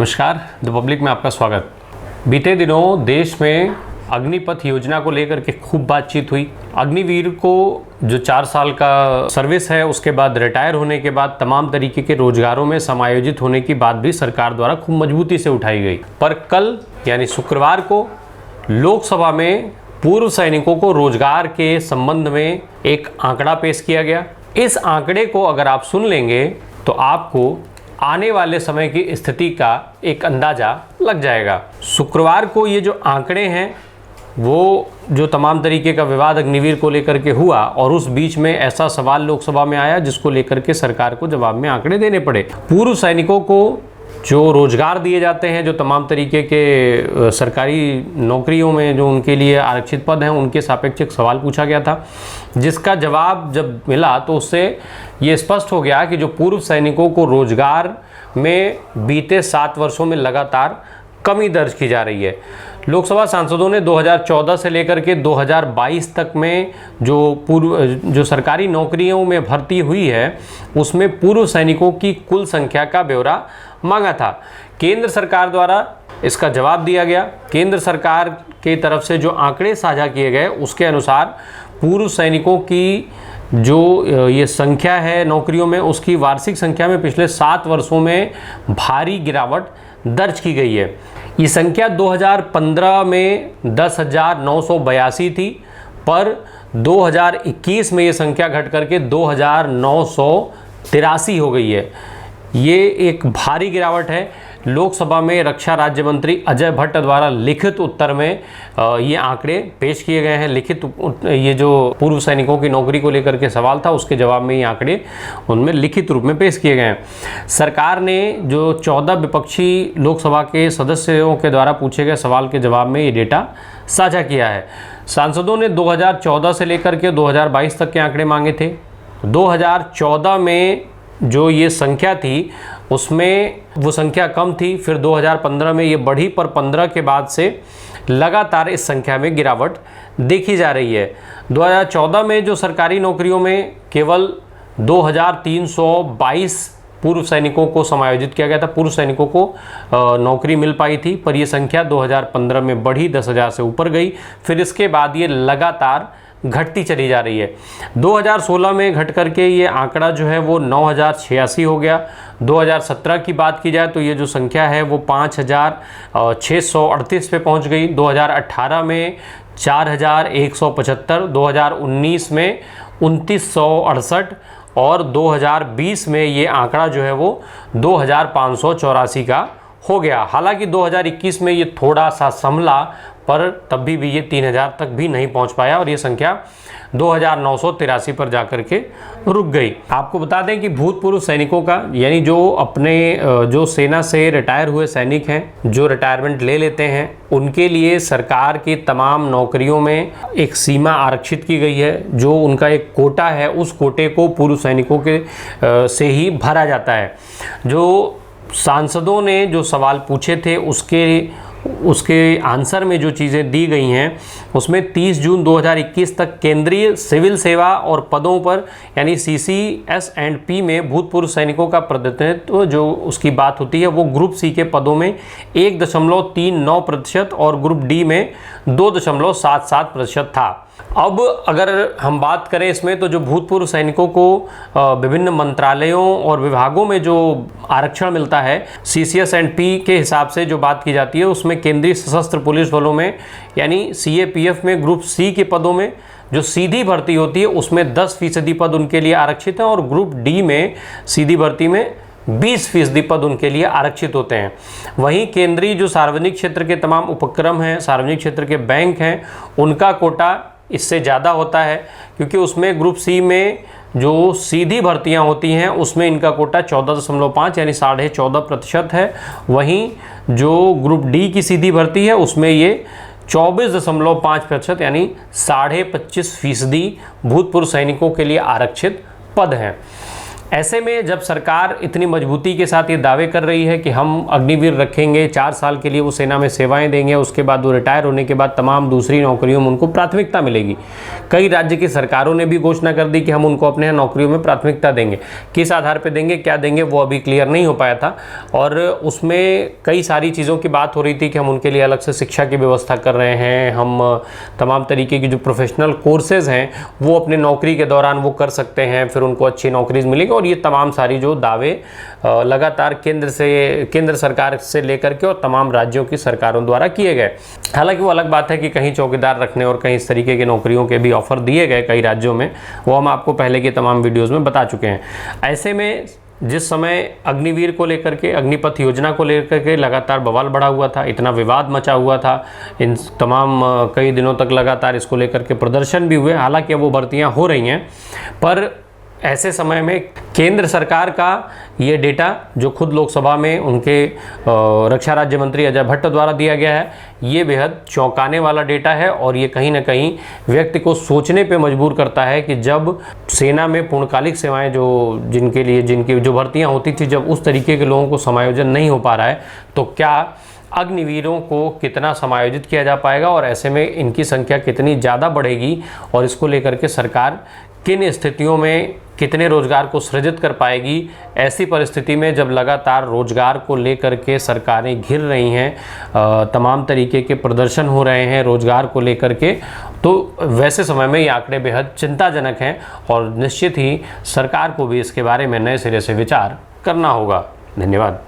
नमस्कार, the public में आपका स्वागत। बीते दिनों देश में अग्निपथ योजना को लेकर के खूब बातचीत हुई। अग्निवीर को जो 4 साल का सर्विस है उसके बाद रिटायर होने के बाद तमाम तरीके के रोजगारों में समायोजित होने की बात भी सरकार द्वारा खूब मजबूती से उठाई गई। पर कल यानी शुक्रवार को लोकसभा में पूर्व सैनिकों को रोजगार के संबंध में एक आंकड़ा पेश किया गया। इस आंकड़े को अगर आप सुन लेंगे तो आपको आने वाले समय की स्थिति का एक अंदाजा लग जाएगा। शुक्रवार को ये जो आंकड़े हैं वो जो तमाम तरीके का विवाद अग्निवीर को लेकर के हुआ और उस बीच में ऐसा सवाल लोकसभा में आया जिसको लेकर के सरकार को जवाब में आंकड़े देने पड़े। पूर्व सैनिकों को जो रोजगार दिए जाते हैं, जो तमाम तरीके के सरकारी नौकरियों में जो उनके लिए आरक्षित पद हैं, उनके सापेक्ष एक सवाल पूछा गया था, जिसका जवाब जब मिला तो उससे ये स्पष्ट हो गया कि जो पूर्व सैनिकों को रोजगार में बीते 7 वर्षों में लगातार कमी दर्ज की जा रही है। लोकसभा सांसदों ने 2014 से लेकर के 2022 तक में जो सरकारी नौकरियों में भर्ती हुई है उसमें पूर्व सैनिकों की कुल संख्या का ब्यौरा मांगा था। केंद्र सरकार द्वारा इसका जवाब दिया गया। केंद्र सरकार की तरफ से जो आंकड़े साझा किए गए उसके अनुसार पूर्व सैनिकों की जो ये संख्या है नौकरियों में, उसकी वार्षिक संख्या में पिछले 7 वर्षों में भारी गिरावट दर्ज की गई है। ये संख्या 2015 में 10,982 थी, पर 2021 में ये संख्या घट करके 2,983 हो गई है। ये एक भारी गिरावट है। लोकसभा में रक्षा राज्य मंत्री अजय भट्ट द्वारा लिखित उत्तर में ये आंकड़े पेश किए गए हैं। ये जो पूर्व सैनिकों की नौकरी को लेकर के सवाल था उसके जवाब में ये आंकड़े उनमें लिखित रूप में पेश किए गए हैं। सरकार ने जो 14 विपक्षी लोकसभा के सदस्यों के द्वारा पूछे गए सवाल के जवाब में ये डेटा साझा किया है। सांसदों ने 2014 से लेकर के 2022 तक के आंकड़े मांगे थे। 2014 में जो ये संख्या थी उसमें वो संख्या कम थी, फिर 2015 में ये बढ़ी, पर 15 के बाद से लगातार इस संख्या में गिरावट देखी जा रही है। 2014 में जो सरकारी नौकरियों में केवल 2322 पूर्व सैनिकों को समायोजित किया गया था, पूर्व सैनिकों को नौकरी मिल पाई थी, पर यह संख्या 2015 में बढ़ी, 10,000 से ऊपर गई। फिर इसके बाद ये लगातार घटती चली जा रही है। 2016 में घट करके ये आंकड़ा जो है वो 9,086 हो गया। 2017 की बात की जाए तो ये जो संख्या है वो 5,638 पे पहुंच गई। 2018 में 4,175, 2019 में 2,968 और 2020 में ये आंकड़ा जो है वो 2,584 का हो गया। हालांकि 2021 में ये थोड़ा सा संभला, पर तब भी ये 3,000 तक भी नहीं पहुंच पाया और ये संख्या 2,983 पर जाकर के रुक गई। आपको बता दें कि भूतपूर्व सैनिकों का यानी जो सेना से रिटायर हुए सैनिक हैं, जो रिटायरमेंट ले लेते हैं, उनके लिए सरकार की तमाम नौकरियों में एक सीमा आरक्षित की गई है। जो उनका एक कोटा है उस कोटे को पूर्व सैनिकों के से ही भरा जाता है। जो सांसदों ने जो सवाल पूछे थे उसके आंसर में जो चीज़ें दी गई हैं उसमें 30 जून 2021 तक केंद्रीय सिविल सेवा और पदों पर यानी CCS&P में भूतपूर्व सैनिकों का प्रतिनिधित्व जो उसकी बात होती है वो ग्रुप सी के पदों में 1.39% और ग्रुप डी में 2.77% था। अब अगर हम बात करें इसमें तो जो भूतपूर्व सैनिकों को विभिन्न मंत्रालयों और विभागों में जो आरक्षण मिलता है CCS&P के हिसाब से जो बात की जाती है उसमें केंद्रीय सशस्त्र पुलिस बलों में यानी CAPF में ग्रुप सी के पदों में जो सीधी भर्ती होती है उसमें 10% पद उनके लिए आरक्षित है और ग्रुप डी में सीधी भर्ती में 20% पद उनके लिए आरक्षित होते हैं। वहीं केंद्रीय जो सार्वजनिक क्षेत्र के तमाम उपक्रम हैं, सार्वजनिक क्षेत्र के बैंक हैं, उनका कोटा इससे ज़्यादा होता है क्योंकि उसमें ग्रुप सी में जो सीधी भर्तियां होती हैं उसमें इनका कोटा 14.5 यानी 14.5% है। वहीं जो ग्रुप डी की सीधी भर्ती है उसमें ये 24.5% यानी 25.5% भूतपूर्व सैनिकों के लिए आरक्षित पद हैं। ऐसे में जब सरकार इतनी मजबूती के साथ ये दावे कर रही है कि हम अग्निवीर रखेंगे, 4 साल के लिए वो सेना में सेवाएं देंगे, उसके बाद वो रिटायर होने के बाद तमाम दूसरी नौकरियों में उनको प्राथमिकता मिलेगी। कई राज्य की सरकारों ने भी घोषणा कर दी कि हम उनको अपने यहाँ नौकरियों में प्राथमिकता देंगे। किस आधार पर देंगे, क्या देंगे, वो अभी क्लियर नहीं हो पाया था। और उसमें कई सारी चीज़ों की बात हो रही थी कि हम उनके लिए अलग से शिक्षा की व्यवस्था कर रहे हैं, हम तमाम तरीके की जो प्रोफेशनल कोर्सेज़ हैं वो अपने नौकरी के दौरान वो कर सकते हैं, फिर उनको अच्छी नौकरीज मिलेगी। और ये तमाम सारी जो दावे लगातार केंद्र सरकार से लेकर के और तमाम राज्यों की सरकारों द्वारा किए गए। हालांकि वो अलग बात है कि कहीं चौकीदार रखने और कहीं इस तरीके की नौकरियों के भी ऑफर दिए गए कई राज्यों में, वो हम आपको पहले की तमाम वीडियोज़ में बता चुके हैं। ऐसे में जिस समय अग्निवीर को लेकर के, अग्निपथ योजना को लेकर के लगातार बवाल बढ़ा हुआ था, इतना विवाद मचा हुआ था, इन तमाम कई दिनों तक लगातार इसको लेकर के प्रदर्शन भी हुए। हालांकि अब वो भर्तियां हो रही हैं, पर ऐसे समय में केंद्र सरकार का ये डेटा जो खुद लोकसभा में उनके रक्षा राज्य मंत्री अजय भट्ट द्वारा दिया गया है, ये बेहद चौंकाने वाला डेटा है। और ये कहीं ना कहीं व्यक्ति को सोचने पे मजबूर करता है कि जब सेना में पूर्णकालिक सेवाएं जिनकी जो भर्तियां होती थी, जब उस तरीके के लोगों को समायोजन नहीं हो पा रहा है, तो क्या अग्निवीरों को कितना समायोजित किया जा पाएगा और ऐसे में इनकी संख्या कितनी ज़्यादा बढ़ेगी और इसको लेकर के सरकार किन स्थितियों में कितने रोजगार को सृजित कर पाएगी। ऐसी परिस्थिति में जब लगातार रोजगार को लेकर के सरकारें घिर रही हैं, तमाम तरीके के प्रदर्शन हो रहे हैं रोजगार को लेकर के, तो वैसे समय में ये आंकड़े बेहद चिंताजनक हैं और निश्चित ही सरकार को भी इसके बारे में नए सिरे से विचार करना होगा। धन्यवाद।